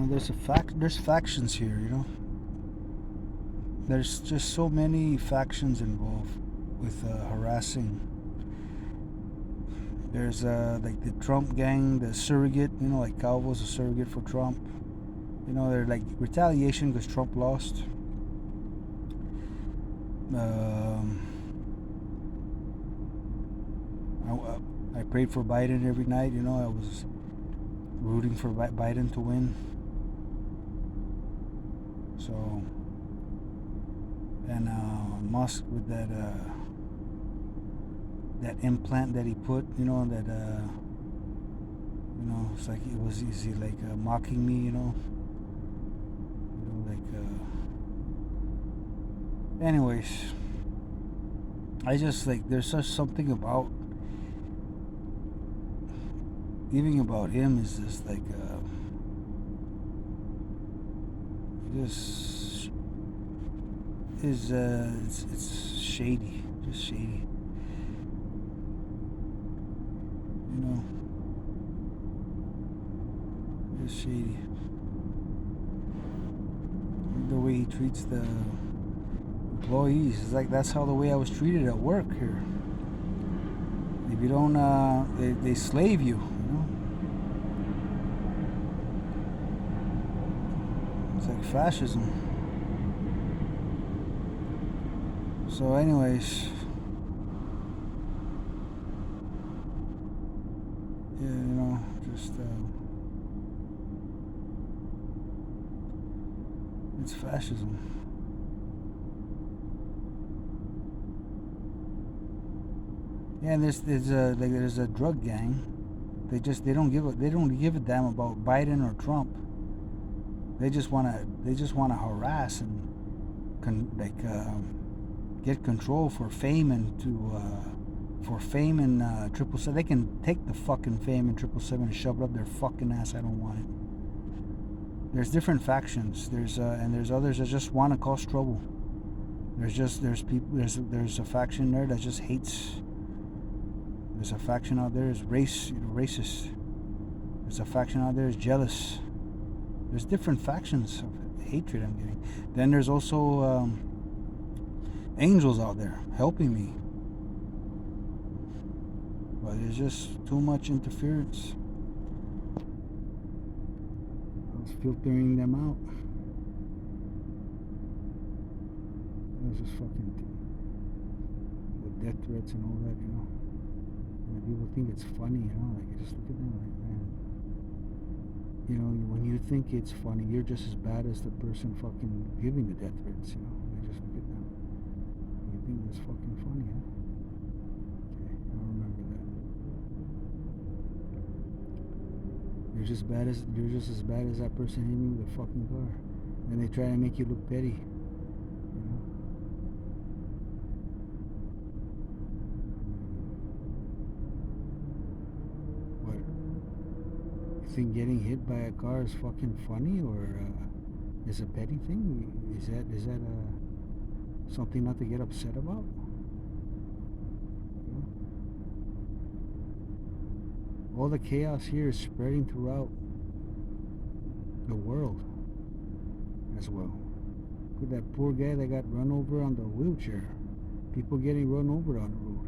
there's factions here, you know. There's just so many factions involved with harassing. There's like the Trump gang, the surrogate, you know, like Calvo's a surrogate for Trump. You know, they're like retaliation because Trump lost. Um, I prayed for Biden every night. You know, I was rooting for Biden to win. So, and Musk with that implant that he put, you know, that you know, it's like is he like mocking me, you know, like. Anyways, I just like there's just something about even about him is just like just is it's shady, just shady, you know, just shady. The way he treats the employees is like that's how the way I was treated at work here. If you don't, they slave you, you know. It's like fascism. So, anyways, yeah, you know, just it's fascism. Yeah, and there's a drug gang. They don't give a damn about Biden or Trump. They just wanna harass and get control for fame and for fame and 777. They can take the fucking fame and 777 and shove it up their fucking ass. I don't want it. There's different factions. There's others that just want to cause trouble. There's a faction there that just hates. There's a faction out there is racist. There's a faction out there is jealous. There's different factions of hatred I'm getting. Then there's also angels out there helping me. But there's just too much interference. I was filtering them out. It was just fucking with death threats and all that, you know. And people think it's funny, you know, like just look at them like, man. You know, when you think it's funny, you're just as bad as the person fucking giving the death threats, you know. They just look at them. You think it's fucking funny, huh? Okay, I'll remember that. You're just as bad as that person hitting you with a fucking car. And they try to make you look petty. You know? What? You think getting hit by a car is fucking funny or is a petty thing? Is that something not to get upset about? You know? All the chaos here is spreading throughout the world as well. Look at that poor guy that got run over on the wheelchair. People getting run over on the road.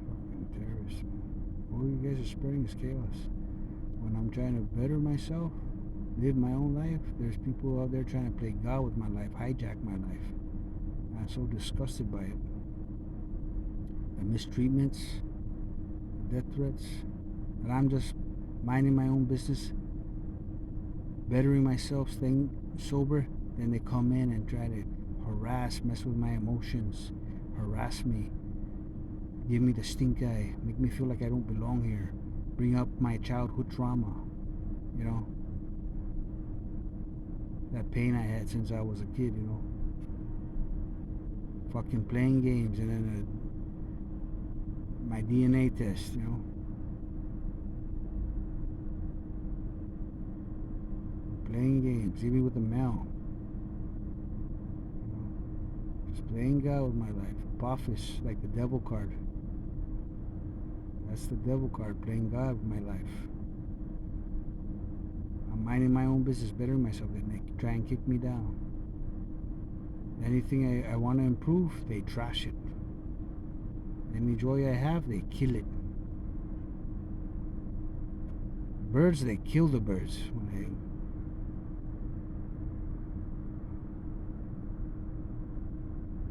Fucking terrorists. All you guys are spreading is chaos. When I'm trying to better myself, live my own life, there's people out there trying to play God with my life, hijack my life. I'm so disgusted by it. The mistreatments, the death threats, and I'm just minding my own business, bettering myself, staying sober. Then they come in and try to harass, mess with my emotions, harass me, give me the stink eye, make me feel like I don't belong here, bring up my childhood trauma, you know, that pain I had since I was a kid, you know, fucking playing games and then my DNA test, you know, playing games, even with the mail. Just playing God with my life. Apophis, like the devil card. That's the devil card, playing God with my life. I'm minding my own business, bettering myself, and they try and kick me down. Anything I want to improve, they trash it. Any joy I have, they kill it. Birds, they kill the birds.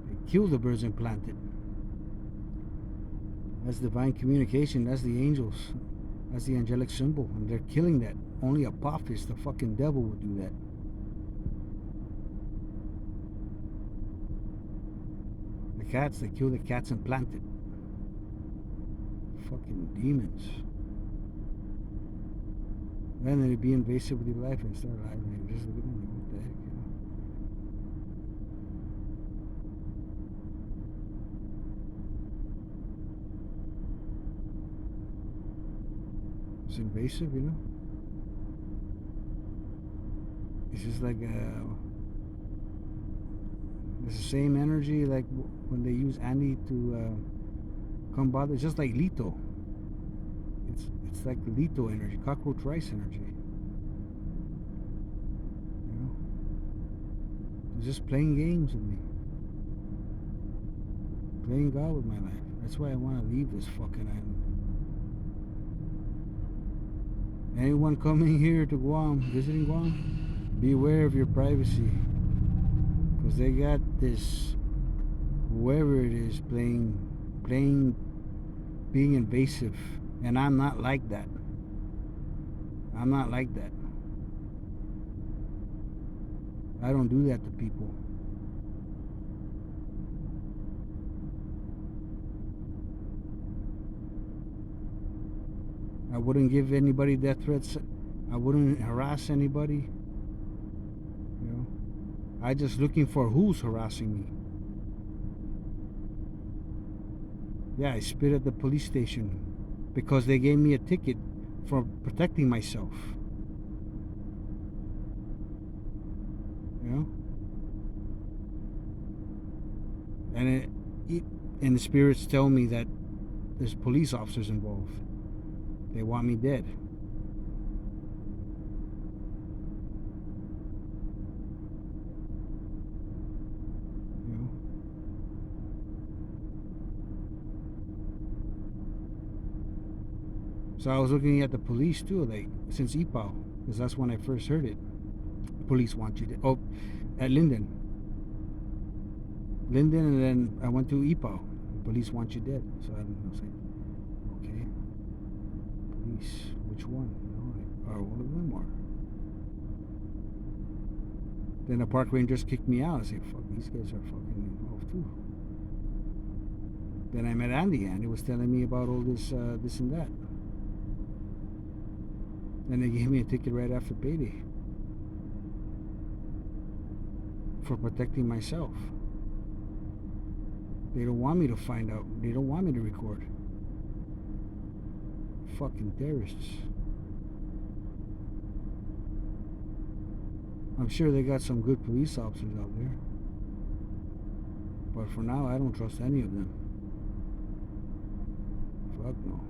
They kill the birds and plant it. That's divine communication. That's the angels. That's the angelic symbol. And they're killing that. Only Apophis, the fucking devil, would do that. The cats, they kill the cats and plant it. Fucking demons. And then they'd be invasive with your life and start lying. Just look at them. What the heck, It's invasive, It's just like it's the same energy like when they use Andy to come bother. It's just like Lito. It's like Lito energy, cockroach rice energy. They're just playing games with me, playing God with my life. That's why I want to leave this fucking island. Anyone coming here to Guam, visiting Guam, beware of your privacy, because they got this, whoever it is, being invasive, and I'm not like that. I'm not like that. I don't do that to people. I wouldn't give anybody death threats. I wouldn't harass anybody. I just looking for who's harassing me. Yeah, I spit at the police station because they gave me a ticket for protecting myself. And and the spirits tell me that there's police officers involved. They want me dead. So I was looking at the police too, like since EPOW, because that's when I first heard it. Police want you dead. Oh, at Linden, and then I went to EPOW. Police want you dead. So I was like, okay, police, which one? Are all of them or? Then the park rangers kicked me out. I said, fuck, these guys are fucking involved too. Then I met Andy. Andy was telling me about all this, this and that. Then they gave me a ticket right after payday for protecting myself. They don't want me to find out. They don't want me to record. Fucking terrorists. I'm sure they got some good police officers out there. But for now, I don't trust any of them. Fuck no.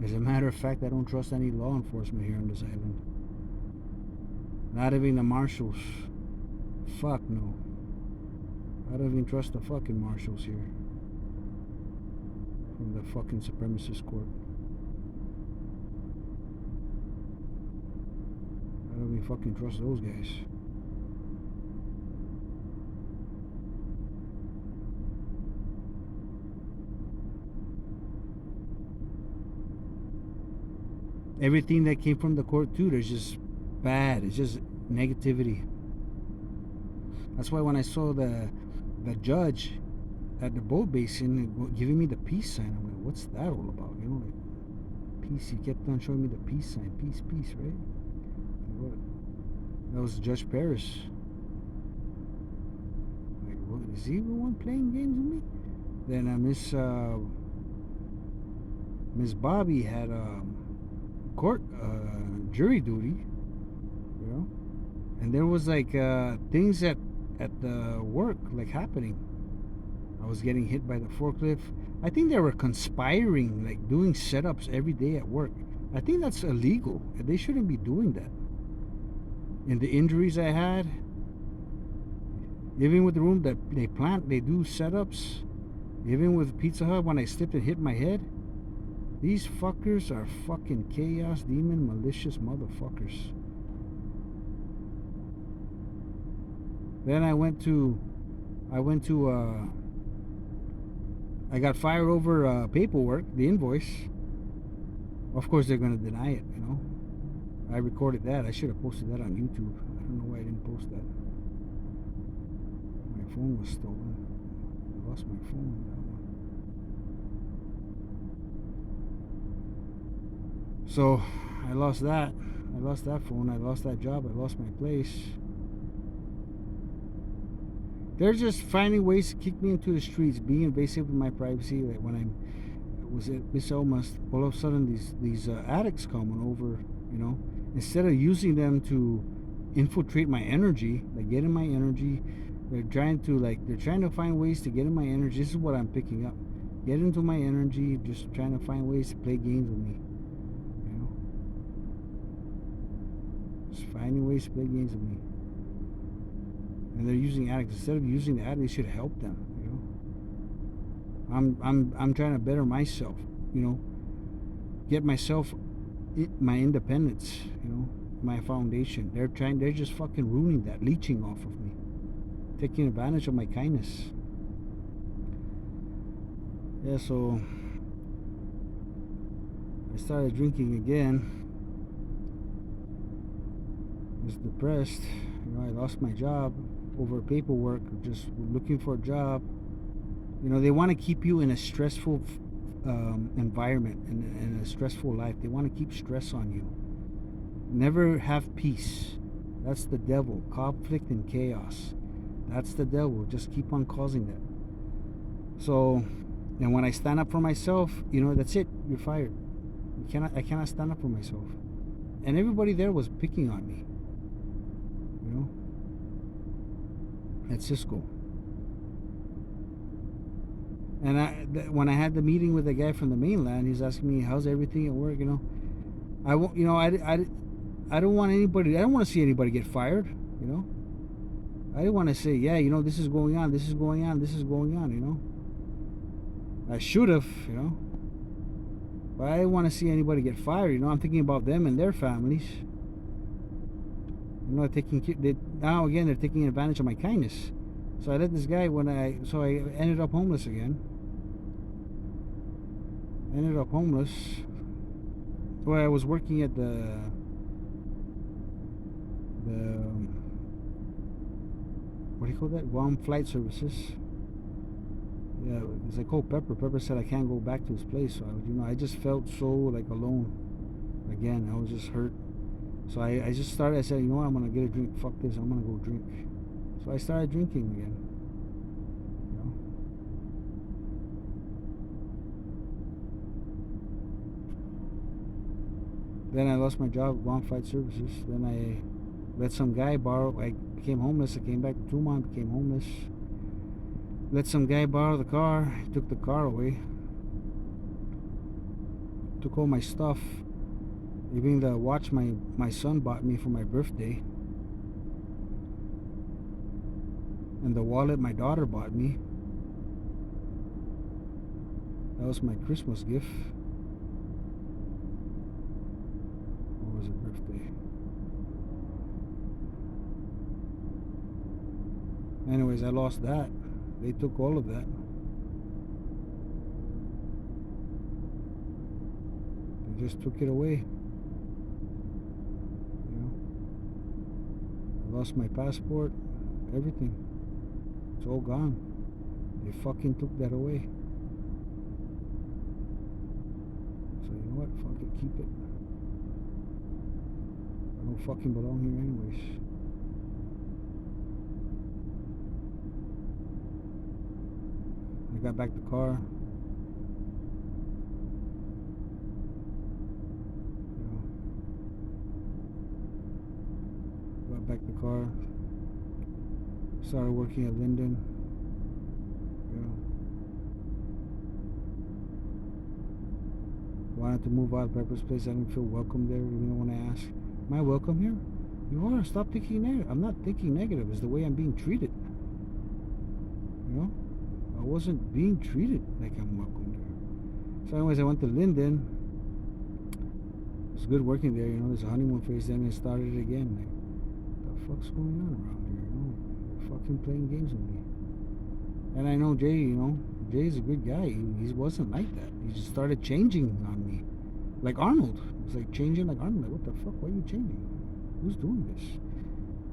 As a matter of fact, I don't trust any law enforcement here on this island. Not even the marshals. Fuck no. I don't even trust the fucking marshals here. From the fucking supremacist court. I don't even fucking trust those guys. Everything that came from the court too, there's just bad. It's just negativity. That's why when I saw the judge at the boat basin giving me the peace sign, I'm like, what's that all about? Like peace. He kept on showing me the peace sign, peace, peace, right? Like, what? That was Judge Paris. Like, what? Is he the one playing games with me? Then Miss Bobby had court jury duty, you know. And there was like things at the work like happening. I was getting hit by the forklift. I think they were conspiring, like doing setups every day at work. I think that's illegal. They shouldn't be doing that. And the injuries I had, even with the room that they do setups. Even with Pizza Hut, when I slipped and hit my head, these fuckers are fucking chaos, demon, malicious motherfuckers. Then I got fired over paperwork, the invoice. Of course, they're gonna deny it, you know. I recorded that. I should have posted that on YouTube. I don't know why I didn't post that. My phone was stolen. I lost my phone. So I lost that. I lost that phone. I lost that job. I lost my place. They're just finding ways to kick me into the streets, being invasive with my privacy. Like when I was at Miss Elmas, all of a sudden these addicts coming over, you know, instead of using them to infiltrate my energy, like get in my energy, they're trying to find ways to get in my energy. This is what I'm picking up. Get into my energy, just trying to find ways to play games with me. You know? Just finding ways to play games with me. And they're using addicts. Instead of using the addict, they should help them, you know. I'm trying to better myself, you know. Get myself my independence, you know, my foundation. They're just fucking ruining that, leeching off of me. Taking advantage of my kindness. Yeah, so I started drinking again. I was depressed. You know, I lost my job over paperwork, just looking for a job. You know, they want to keep you in a stressful environment and a stressful life. They want to keep stress on you. Never have peace. That's the devil. Conflict and chaos. That's the devil. Just keep on causing that. So, and when I stand up for myself, you know, that's it. You're fired. I cannot stand up for myself. And everybody there was picking on me. You know, at Cisco. And when I had the meeting with the guy from the mainland, he's asking me, "How's everything at work?" You know, I won't. You know, I don't want anybody. I don't want to see anybody get fired. You know, I didn't want to say, "Yeah, you know, this is going on. This is going on. This is going on." You know, I should have. You know, but I didn't want to see anybody get fired. You know, I'm thinking about them and their families. You know, now again they're taking advantage of my kindness. So I let this guy so I ended up homeless again. So I was working at the what do you call that? Guam Flight Services. Yeah, it's like, oh, Pepper said I can't go back to his place. So I just felt so like alone. Again, I was just hurt. So I just started. I said, you know what? I'm gonna get a drink. Fuck this. I'm gonna go drink. So I started drinking again. You know? Then I lost my job at Guam Flight Services. Then I let some guy borrow. I became homeless. I came back to Tumon, became homeless. Let some guy borrow the car. He took the car away. Took all my stuff. Even the watch my son bought me for my birthday. And the wallet my daughter bought me. That was my Christmas gift. Or was it birthday? Anyways, I lost that. They took all of that. They just took it away. You know? I lost my passport, everything. It's all gone. They fucking took that away. So you know what? Fuck it, keep it. I don't fucking belong here anyways. I got back the car. You know. back the car. Started working at Linden. You know, wanted to move out of Pepper's place. I didn't feel welcome there. Even when I asked, "Am I welcome here?" You are. Stop thinking negative. I'm not thinking negative. It's the way I'm being treated. You know, I wasn't being treated like I'm welcome there. So, anyways, I went to Linden. It was good working there. You know, there's a honeymoon phase. Then it started again. Like, what the fuck's going on around here? You know, they're fucking playing games with me. And I know Jay. You know, Jay's a good guy. He wasn't like that. He just started changing on me, like Arnold. It was like changing like Arnold. Like, what the fuck? Why are you changing? Who's doing this?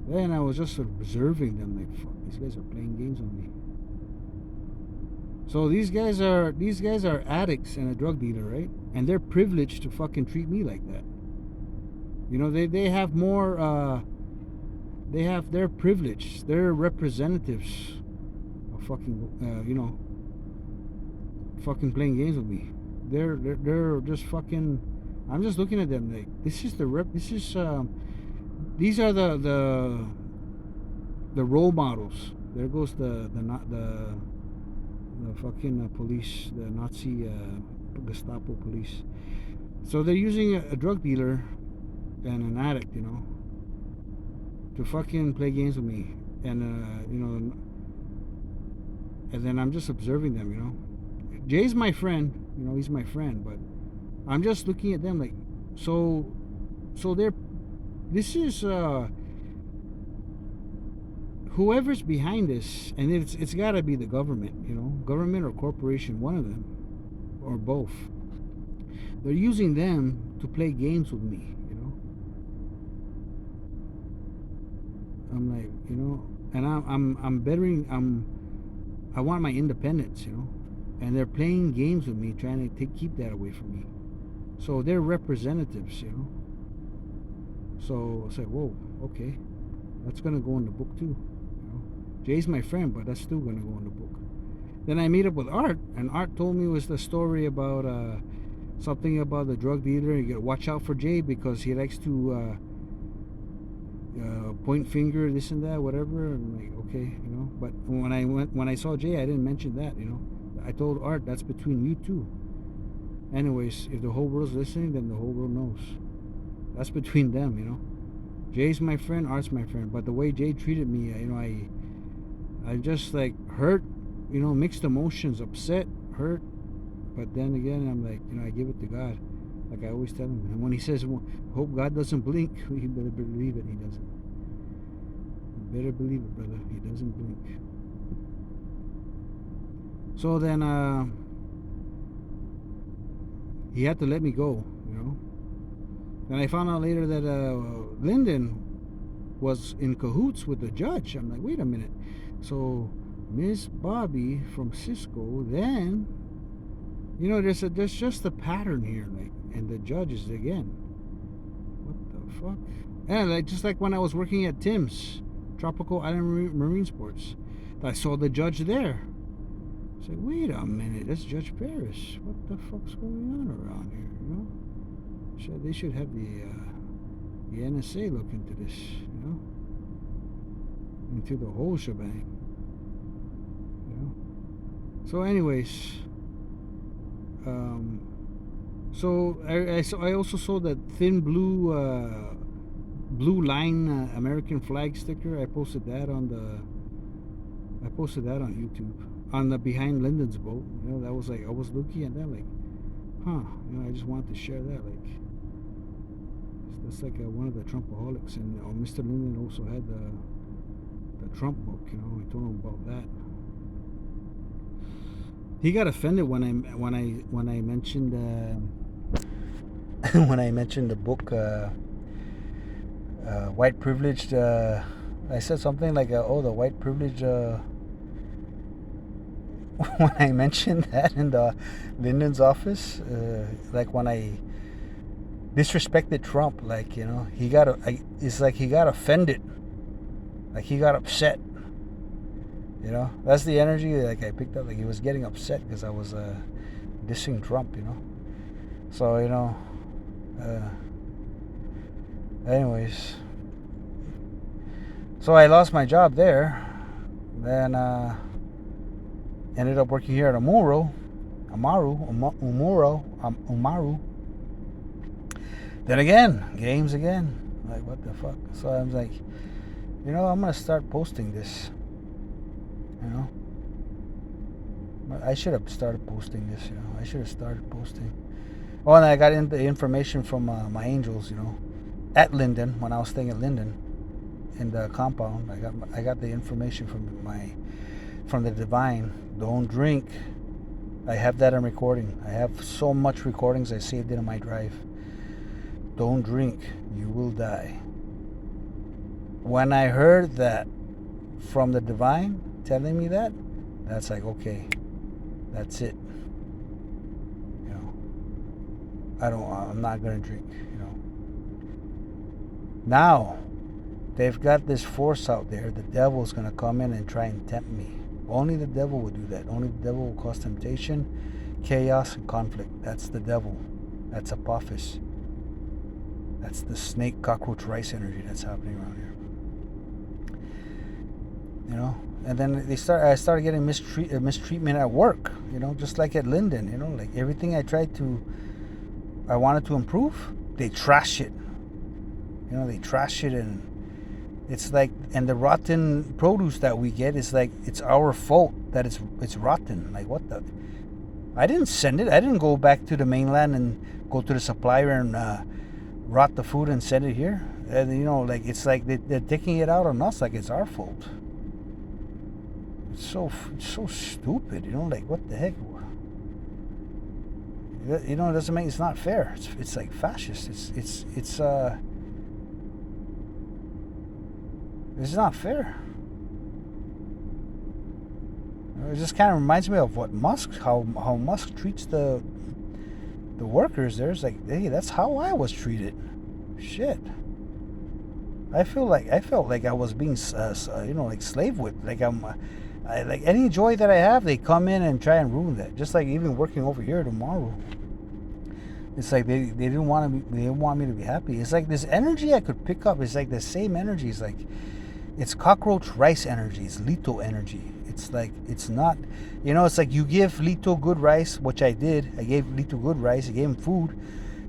Then I was just observing them. Like, fuck, these guys are playing games on me. So these guys are addicts and a drug dealer, right? And they're privileged to fucking treat me like that. You know, they have more. They're privileged. They're representatives of fucking. You know. Fucking playing games with me. They're just fucking. I'm just looking at them like this is the rep. This is. These are the role models. There goes the fucking police, the Nazi Gestapo police. So they're using a drug dealer and an addict, you know, to fucking play games with me, and you know, and then I'm just observing them, you know. Jay's my friend, you know, he's my friend, but I'm just looking at them like, so they're. This is whoever's behind this, and it's got to be the government, you know, government or corporation, one of them, or both. They're using them to play games with me, you know. I'm like, you know, and I'm bettering. I want my independence, you know, and they're playing games with me, trying to keep that away from me. So they're representatives, you know. So I said, whoa, okay, that's gonna go in the book too. You know, Jay's my friend, but that's still gonna go in the book. Then I meet up with Art, and Art told me it was the story about something about the drug dealer. You gotta watch out for Jay because he likes to point finger, this and that, whatever. I'm like, okay, you know. But when I saw Jay, I didn't mention that, you know. I told Art that's between you two. Anyways, if the whole world's listening, then the whole world knows. That's between them, you know. Jay's my friend, Art's my friend. But the way Jay treated me, you know, I just like hurt, you know, mixed emotions, upset, hurt. But then again, I'm like, you know, I give it to God, like I always tell him. And when he says, "Hope God doesn't blink," you better believe it. He doesn't. You better believe it, brother. He doesn't blink. So then, he had to let me go, you know. And I found out later that Linden was in cahoots with the judge. I'm like, wait a minute. So Miss Bobby from Cisco, then, you know, there's just a pattern here, like, and the judges again. What the fuck? And like just like when I was working at Tim's Tropical Island Marine Sports, I saw the judge there. I said, wait a minute, that's Judge Paris. What the fuck's going on around here? You know? They should have the NSA look into this, you know, into the whole shebang, you know. So, anyways, so I also saw that thin blue line American flag sticker. I posted that on YouTube on the behind Linden's boat. You know, that was like I was looking at that like, huh? You know, I just wanted to share that like. That's like one of the Trumpaholics, and Mr. Linden also had the Trump book. You know, I told him about that. He got offended when I mentioned when I mentioned the book White Privileged. I said something like, "Oh, the white privilege." When I mentioned that in the Linden's office, like when I disrespected Trump, like, you know, it's like he got offended, like he got upset, you know. That's the energy like I picked up, like he was getting upset because I was dissing Trump, you know. So, you know, anyways, So I lost my job there. Then ended up working here at Umaru. Then again, games again. Like, what the fuck? So I was like, I'm gonna start posting this. I should have started posting this. I should have started posting. Oh, and I got the information from my angels. At Linden, when I was staying at Linden in the compound. I got the information from the divine. Don't drink. I have that on recording. I have so much recordings. I saved it on my drive. Don't drink, you will die. When I heard that from the divine telling me that, that's like, okay, that's it. I'm not gonna drink. Now they've got this force out there. The devil's gonna come in and try and tempt me. Only the devil will do that. Only the devil will cause temptation, chaos, and conflict. That's the devil. That's Apophis. That's the snake, cockroach, rice energy that's happening around here. And then I started getting mistreatment at work. Just like at Linden. Like everything I wanted to improve, they trash it. They trash it, and it's like, and the rotten produce that we get is like, it's our fault that it's rotten. Like, what the? I didn't send it. I didn't go back to the mainland and go to the supplier and rot the food and send it here. And like, it's like they're taking it out on us like it's our fault. It's so stupid. Like, what the heck? It doesn't make. It's not fair. It's like fascist. It's not fair. It just kind of reminds me of what how Musk treats the workers. There's like, hey, that's how I was treated. Shit. I felt like I was being, like slave whipped. Like like any joy that I have, they come in and try and ruin that. Just like even working over here tomorrow. It's like they didn't want me to be happy. It's like this energy I could pick up. It's like the same energy. It's like, it's cockroach rice energy. It's Lito energy. It's like, it's not, it's like you give Lito good rice, which I did. I gave Lito good rice. I gave him food.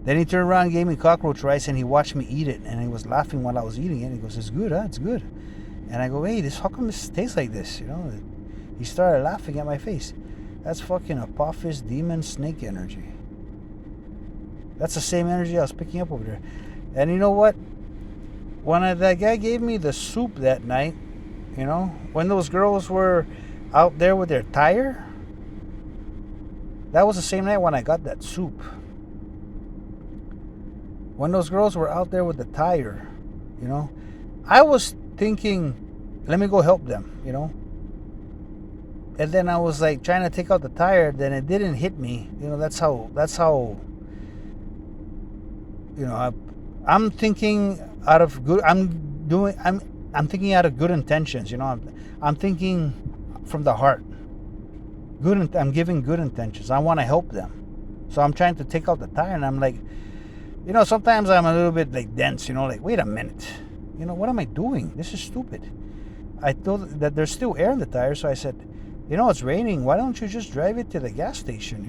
Then he turned around and gave me cockroach rice, and he watched me eat it. And he was laughing while I was eating it. He goes, it's good, huh? It's good. And I go, hey, how come this tastes like this? He started laughing at my face. That's fucking Apophis demon snake energy. That's the same energy I was picking up over there. And you know what? When that guy gave me the soup that night, when those girls were out there with their tire, that was the same night when I got that soup. When those girls were out there with the tire, I was thinking, let me go help them, And then I was like trying to take out the tire, then it didn't hit me. That's how I'm thinking out of good. I'm thinking out of good intentions. I'm thinking from the heart. I'm giving good intentions. I want to help them, so I'm trying to take out the tire, and I'm like, sometimes I'm a little bit like dense. Like, wait a minute. What am I doing? This is stupid. I thought that there's still air in the tire, so I said, it's raining. Why don't you just drive it to the gas station?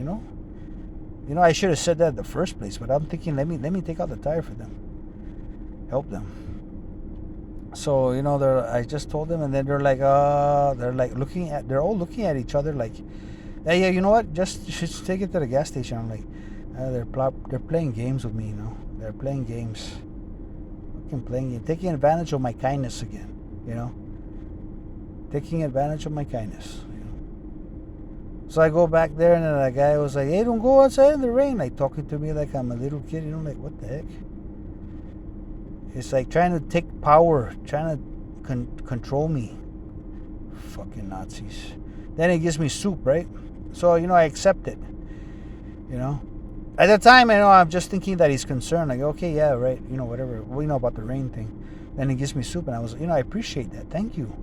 I should have said that in the first place, but I'm thinking, let me take out the tire for them, help them. So I just told them, and then they're all looking at each other like, hey, yeah, you know what? Just take it to the gas station. I'm like, they're playing games with me. They're playing games, taking advantage of my kindness again. Taking advantage of my kindness. So I go back there, and then the guy was like, hey, don't go outside in the rain. Like, talking to me like I'm a little kid. Like, what the heck? It's like trying to take power, trying to control me. Fucking Nazis. Then he gives me soup, right? So, I accept it. At the time, I'm just thinking that he's concerned. Like, okay, yeah, right. Whatever. We know about the rain thing. Then he gives me soup, and I was, I appreciate that. Thank you.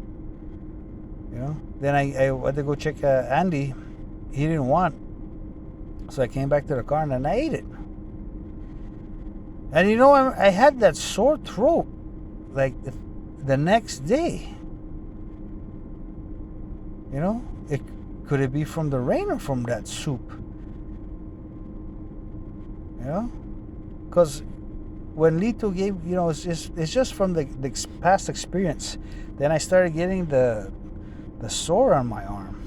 Then I went to go check Andy. He didn't want. So I came back to the car, and then I ate it. And I had that sore throat. Like, the next day. You know, could it be from the rain or from that soup? You know, because when Lito gave, it's just from the past experience. Then I started getting the sore on my arm.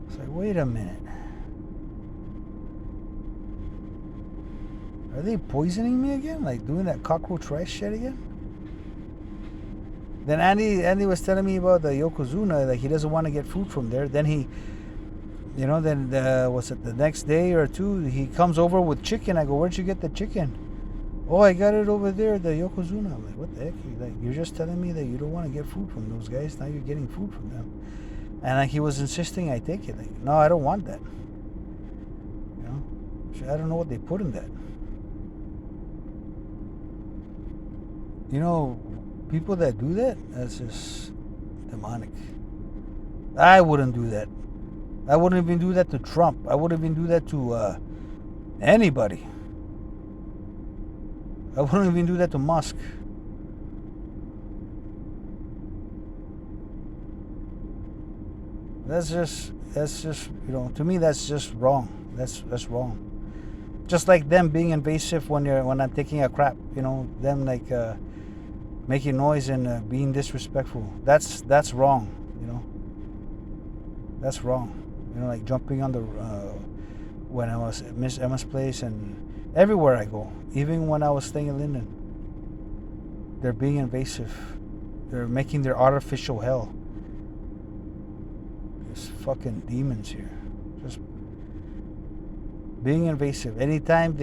It's like, wait a minute. Are they poisoning me again? Like doing that cockroach rice shit again? Then Andy was telling me about the Yokozuna, like he doesn't want to get food from there. Then he, was it the next day or two, he comes over with chicken. I go, where'd you get the chicken? Oh, I got it over there, the Yokozuna. I'm like, what the heck? Like, you're just telling me that you don't want to get food from those guys. Now you're getting food from them. And like he was insisting I take it. Like, no, I don't want that. I don't know what they put in that. People that do that, that's just demonic. I wouldn't do that. I wouldn't even do that to Trump. I wouldn't even do that to anybody. I wouldn't even do that to Musk. That's just to me that's just wrong. That's wrong. Just like them being invasive when I'm taking a crap, them like making noise and being disrespectful. That's wrong, That's wrong. Like jumping on the when I was at Miss Emma's place and everywhere I go, even when I was staying in Linden, they're being invasive. They're making their artificial hell. There's fucking demons here. Just being invasive. Anytime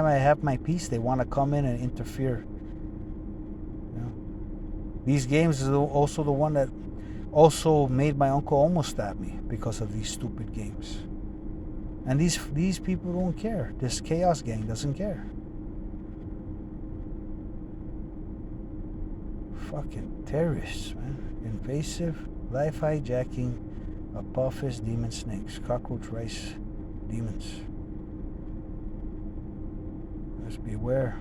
I have my peace, they want to come in and interfere. These games is also the one that also made my uncle almost stab me because of these stupid games. And these people don't care. This chaos gang doesn't care. Fucking terrorists, man. Invasive, life hijacking, Apophis demon snakes, cockroach rice demons. Just beware.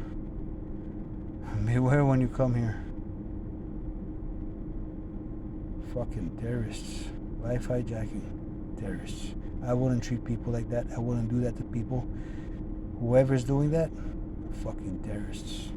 Beware when you come here. Fucking terrorists. Life hijacking terrorists. I wouldn't treat people like that. I wouldn't do that to people. Whoever's doing that, fucking terrorists.